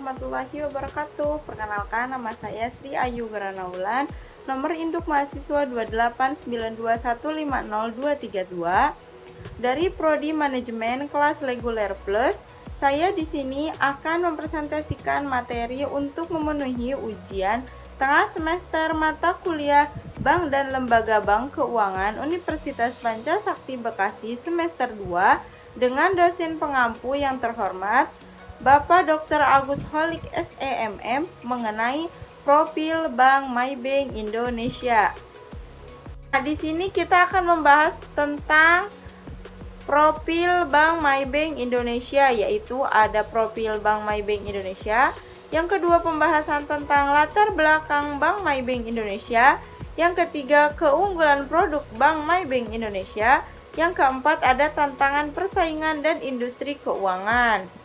warahmatullahi wabarakatuh. Perkenalkan, nama saya Sri Ayu Granaulan. Nomor induk mahasiswa 28921502232 dari Prodi Manajemen kelas Reguler Plus. Saya di sini akan mempresentasikan materi untuk memenuhi ujian tengah semester mata kuliah Bank dan Lembaga Bank Keuangan Universitas Pancasakti Bekasi semester 2 dengan dosen pengampu yang terhormat Bapak Dr. Agus Holik SEMM mengenai profil Bank MyBank Indonesia. Nah, di sini kita akan membahas tentang profil Bank MyBank Indonesia, yaitu ada profil Bank MyBank Indonesia. Yang kedua, pembahasan tentang latar belakang Bank MyBank Indonesia. Yang ketiga, keunggulan produk Bank MyBank Indonesia. Yang keempat, ada tantangan persaingan dan industri keuangan.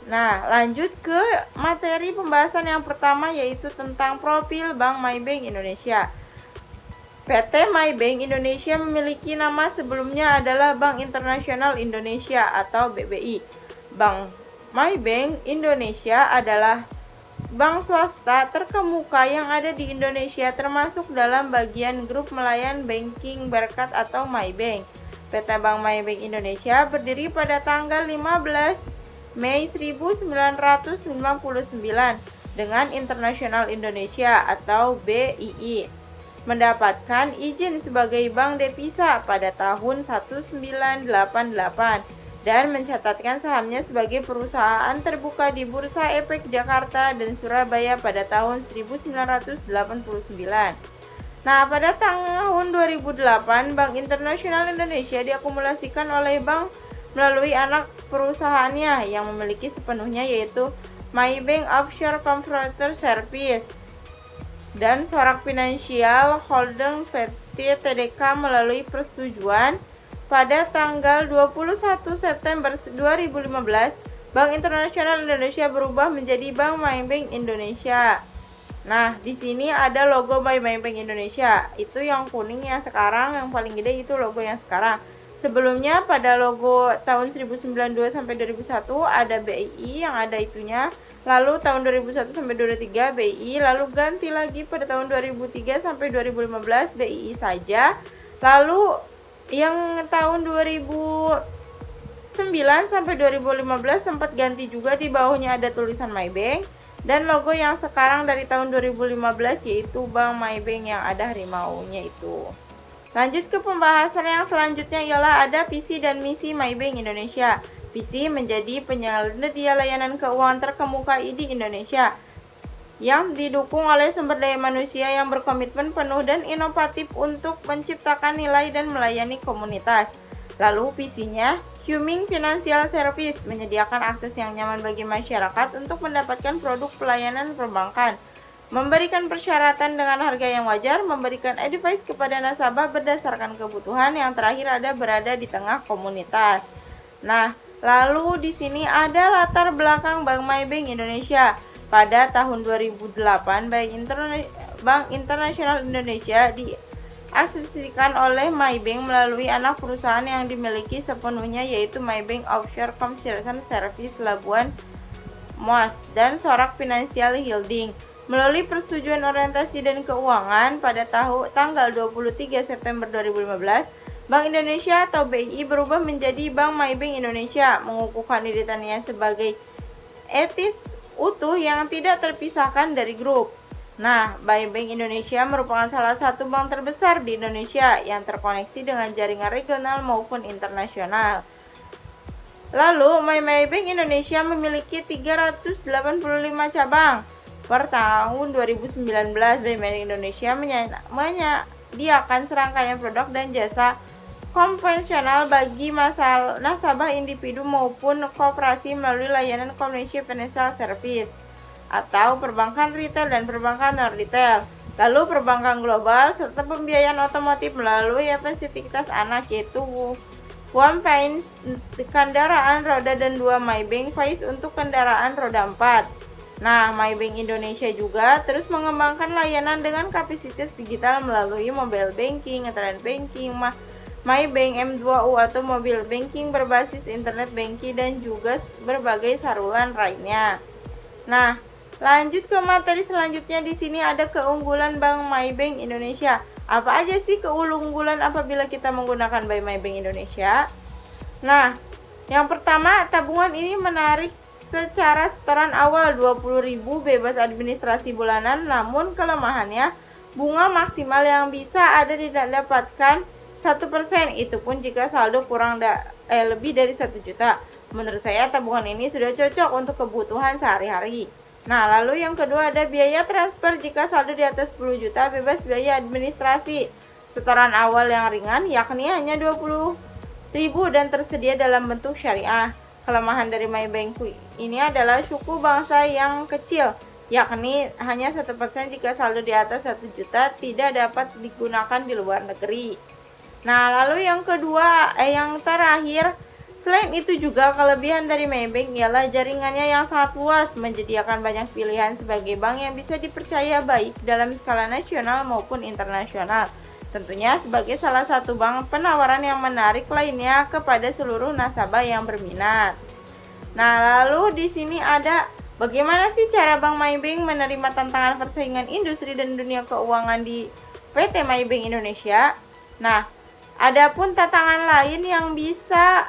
Nah, lanjut ke materi pembahasan yang pertama, yaitu tentang profil Bank MyBank Indonesia. PT MyBank Indonesia memiliki nama sebelumnya adalah Bank Internasional Indonesia atau BBI. Bank MyBank Indonesia adalah bank swasta terkemuka yang ada di Indonesia, termasuk dalam bagian grup melayan banking berkat atau MyBank. PT Bank MyBank Indonesia berdiri pada tanggal 15 Mei 1999 dengan Internasional Indonesia atau BII. Mendapatkan izin sebagai bank devisa pada tahun 1988 dan mencatatkan sahamnya sebagai perusahaan terbuka di Bursa Efek Jakarta dan Surabaya pada tahun 1989. Nah, pada tahun 2008, Bank Internasional Indonesia diakumulasikan oleh bank melalui anak perusahaannya yang memiliki sepenuhnya, yaitu MyBank Offshore Converter Service dan Sorak Financial Holding PT TDK melalui persetujuan pada tanggal 21 September 2015, Bank Internasional Indonesia berubah menjadi Bank MyBank Indonesia. Nah, di sini ada logo MyBank Indonesia. Itu yang kuning yang sekarang, yang paling gede itu logo yang sekarang. Sebelumnya pada logo tahun 1992 sampai 2001 ada BII yang ada itunya. Lalu tahun 2001 sampai 2003 BII, lalu ganti lagi pada tahun 2003 sampai 2015 BII saja. Lalu yang tahun 2009 sampai 2015 sempat ganti juga, di bawahnya ada tulisan MyBank. Dan logo yang sekarang dari tahun 2015 yaitu Bank MyBank yang ada harimaunya itu. Lanjut ke pembahasan yang selanjutnya ialah ada visi dan misi MyBank Indonesia. Visi menjadi penyedia layanan keuangan terkemuka di Indonesia yang didukung oleh sumber daya manusia yang berkomitmen penuh dan inovatif untuk menciptakan nilai dan melayani komunitas. Lalu visinya, Humming Financial Service, menyediakan akses yang nyaman bagi masyarakat untuk mendapatkan produk pelayanan perbankan, memberikan persyaratan dengan harga yang wajar, memberikan advice kepada nasabah berdasarkan kebutuhan, yang terakhir ada berada di tengah komunitas. Nah, lalu di sini ada latar belakang Bank MyBank Indonesia. Pada tahun 2008, Bank Internasional Indonesia diasosiasikan oleh MyBank melalui anak perusahaan yang dimiliki sepenuhnya, yaitu MyBank Offshore Converter Service Labuan Mas dan Sorak Financial Holding. Melalui persetujuan orientasi dan keuangan pada tanggal 23 September 2015, Bank Indonesia atau BII berubah menjadi Bank MyBank Indonesia, mengukuhkan identitasnya sebagai etis utuh yang tidak terpisahkan dari grup. Nah, MyBank Indonesia merupakan salah satu bank terbesar di Indonesia yang terkoneksi dengan jaringan regional maupun internasional. Lalu, MyBank Indonesia memiliki 385 cabang. Per tahun 2019, MyBank Indonesia menyediakan serangkaian produk dan jasa konvensional bagi nasabah individu maupun koperasi melalui layanan Community Financial Service atau perbankan retail dan perbankan non-retail. Lalu perbankan global serta pembiayaan otomotif melalui fasilitas anak, yaitu One Finance kendaraan roda dan 2 MyBank Faiz untuk kendaraan roda 4. Nah, MyBank Indonesia juga terus mengembangkan layanan dengan kapasitas digital melalui mobile banking, internet banking, MyBank M2U atau mobile banking berbasis internet banking, dan juga berbagai saluran lainnya. Nah, lanjut ke materi selanjutnya. Di sini ada keunggulan Bank MyBank Indonesia. Apa aja sih keunggulan apabila kita menggunakan Bank MyBank Indonesia? Nah, yang pertama, tabungan ini menarik secara setoran awal 20.000 bebas administrasi bulanan, namun kelemahannya bunga maksimal yang bisa ada didapatkan 1%, itu pun jika saldo lebih dari 1 juta. Menurut saya tabungan ini sudah cocok untuk kebutuhan sehari-hari. Nah, lalu yang kedua ada biaya transfer. Jika saldo di atas 10 juta bebas biaya administrasi. Setoran awal yang ringan yakni hanya 20.000 dan tersedia dalam bentuk syariah. Kelemahan dari MyBank ini adalah suku bangsa yang kecil, yakni hanya 1% jika saldo di atas 1 juta tidak dapat digunakan di luar negeri. Nah, lalu yang terakhir, selain itu juga kelebihan dari MyBank ialah jaringannya yang sangat luas, menyediakan banyak pilihan sebagai bank yang bisa dipercaya baik dalam skala nasional maupun internasional. Tentunya sebagai salah satu bank penawaran yang menarik lainnya kepada seluruh nasabah yang berminat. Nah, lalu di sini ada bagaimana sih cara Bank MyBank menerima tantangan persaingan industri dan dunia keuangan di PT MyBank Indonesia. Nah, adapun tantangan lain yang bisa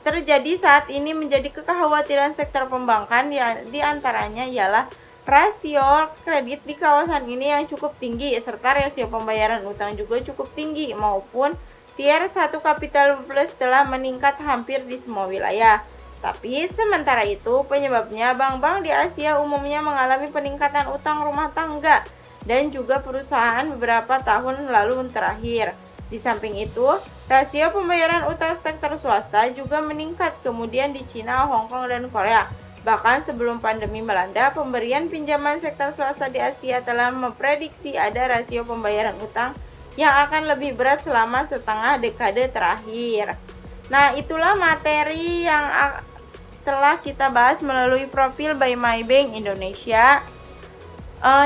terjadi saat ini menjadi kekhawatiran sektor perbankan, di antaranya ialah rasio kredit di kawasan ini yang cukup tinggi, serta rasio pembayaran utang juga cukup tinggi, maupun Tier 1 Capital Plus telah meningkat hampir di semua wilayah. Tapi sementara itu penyebabnya bank-bank di Asia umumnya mengalami peningkatan utang rumah tangga dan juga perusahaan beberapa tahun lalu terakhir. Di samping itu, rasio pembayaran utang sektor swasta juga meningkat, kemudian di Cina, Hong Kong, dan Korea. Bahkan sebelum pandemi melanda, pemberian pinjaman sektor swasta di Asia telah memprediksi ada rasio pembayaran utang yang akan lebih berat selama setengah dekade terakhir. Nah, itulah materi yang telah kita bahas melalui profil By MyBank Indonesia.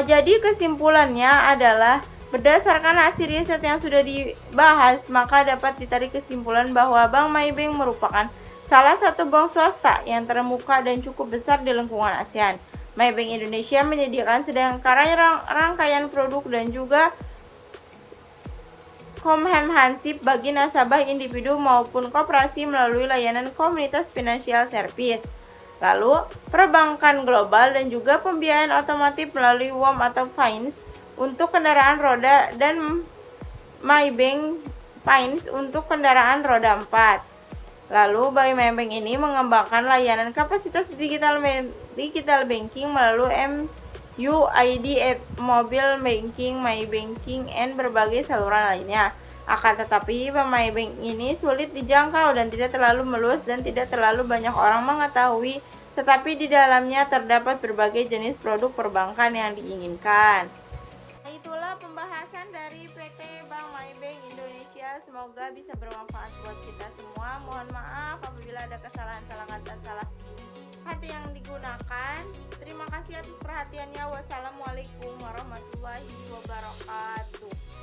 Jadi kesimpulannya adalah berdasarkan hasil riset yang sudah dibahas, maka dapat ditarik kesimpulan bahwa Bank MyBank merupakan salah satu bank swasta yang terkemuka dan cukup besar di lingkungan ASEAN. MyBank Indonesia menyediakan rangkaian produk dan juga komprehensif bagi nasabah individu maupun koperasi melalui layanan komunitas financial service. Lalu, perbankan global dan juga pembiayaan otomotif melalui WOM atau Finance untuk kendaraan roda dan MyBank Finance untuk kendaraan roda 4. Lalu, By MyBank ini mengembangkan layanan kapasitas digital banking melalui MUID, mobile banking, MyBanking, and berbagai saluran lainnya. Akan tetapi, MyBank ini sulit dijangkau dan tidak terlalu meluas dan tidak terlalu banyak orang mengetahui, tetapi di dalamnya terdapat berbagai jenis produk perbankan yang diinginkan. Itulah pembahasan dari PT Bank MyBank Indonesia. Semoga bisa bermanfaat buat kita semua. Mohon maaf apabila ada kesalahan-kesalahan kata salah hati yang digunakan. Terima kasih atas perhatiannya. Wassalamualaikum warahmatullahi wabarakatuh.